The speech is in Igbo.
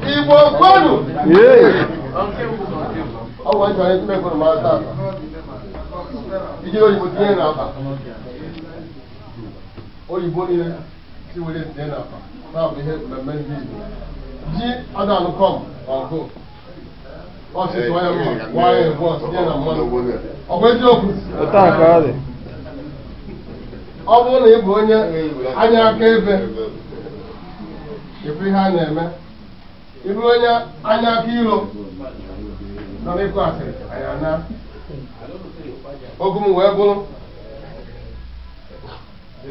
Igbo kwanu. Oh, one time, make for my dad. You know, you dinner after. Oh, you bought it, see what it's dinner after. Now we have the men. G, Adam come, I'll go. What's it, why it was dinner money? Oh, where's your attack, are they? Oh, only Bonia, Anya Cave. If we had them, if we were Anya Kilo. No, they got it. I am not. Ogun Webble.